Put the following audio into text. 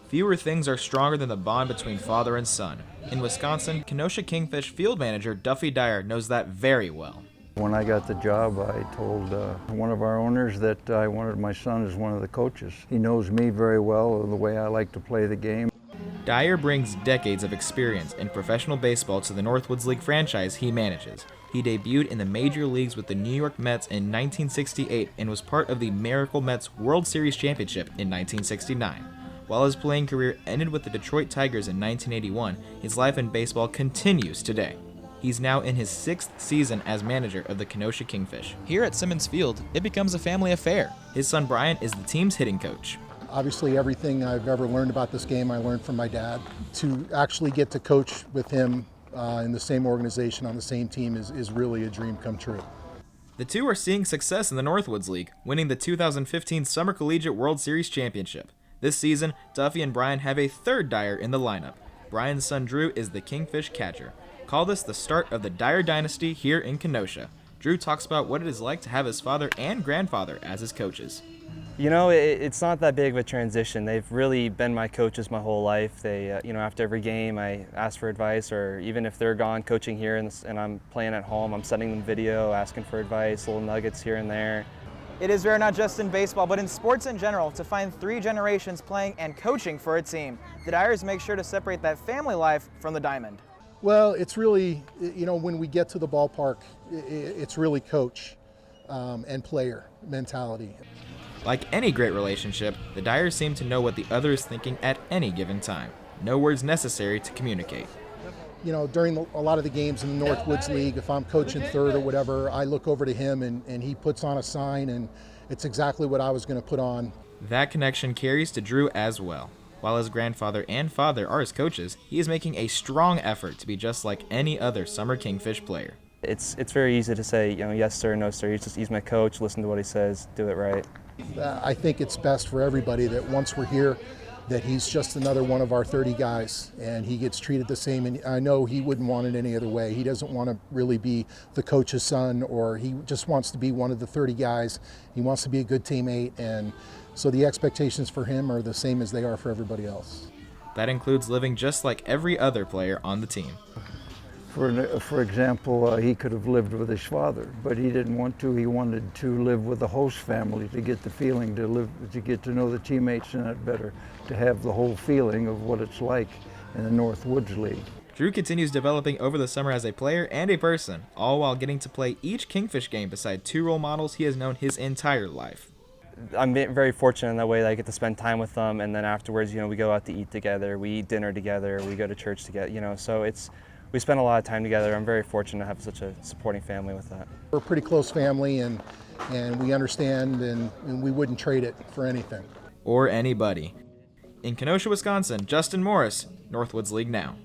Fewer things are stronger than the bond between father and son. In Wisconsin, Kenosha Kingfish field manager Duffy Dyer knows that very well. When I got the job, I told one of our owners that I wanted my son as one of the coaches. He knows me very well and the way I like to play the game. Dyer brings decades of experience in professional baseball to the Northwoods League franchise he manages. He debuted in the major leagues with the New York Mets in 1968 and was part of the Miracle Mets World Series championship in 1969. While his playing career ended with the Detroit Tigers in 1981, his life in baseball continues today. He's now in his 6th season as manager of the Kenosha Kingfish. Here at Simmons Field, it becomes a family affair. His son Brian is the team's hitting coach. Obviously, everything I've ever learned about this game, I learned from my dad. To actually get to coach with him in the same organization, on the same team, is really a dream come true. The two are seeing success in the Northwoods League, winning the 2015 Summer Collegiate World Series championship. This season, Duffy and Brian have a third Dyer in the lineup. Brian's son Drew is the Kingfish catcher. Call this the start of the Dyer Dynasty here in Kenosha. Drew talks about what it is like to have his father and grandfather as his coaches. You know, it's not that big of a transition. They've really been my coaches my whole life. They, after every game, I ask for advice, or even if they're gone coaching here and I'm playing at home, I'm sending them video, asking for advice, little nuggets here and there. It is rare not just in baseball, but in sports in general, to find 3 generations playing and coaching for a team. The Dyers make sure to separate that family life from the diamond. Well, it's really, when we get to the ballpark, it's really coach and player mentality. Like any great relationship, the Dyers seem to know what the other is thinking at any given time. No words necessary to communicate. During a lot of the games in the Northwoods League, if I'm coaching third or whatever, I look over to him and he puts on a sign, and it's exactly what I was going to put on. That connection carries to Drew as well. While his grandfather and father are his coaches, he is making a strong effort to be just like any other summer Kingfish player. It's very easy to say, yes sir, no sir. He's my coach. Listen to what he says. Do it right. I think it's best for everybody that once we're here, that he's just another one of our 30 guys, and he gets treated the same. And I know he wouldn't want it any other way. He doesn't want to really be the coach's son, or he just wants to be one of the 30 guys. He wants to be a good teammate, and so the expectations for him are the same as they are for everybody else. That includes living just like every other player on the team. For example, he could have lived with his father, but he didn't want to. He wanted to live with the host family to get the feeling, to get to know the teammates in it better, to have the whole feeling of what it's like in the Northwoods League. Drew continues developing over the summer as a player and a person, all while getting to play each Kingfish game beside 2 role models he has known his entire life. I'm very fortunate in that way that I get to spend time with them, and then afterwards, we go out to eat together, we eat dinner together, we go to church together, so we spend a lot of time together. I'm very fortunate to have such a supporting family with that. We're a pretty close family, and we understand, and we wouldn't trade it for anything. Or anybody. In Kenosha, Wisconsin, Justin Morris, Northwoods League Now.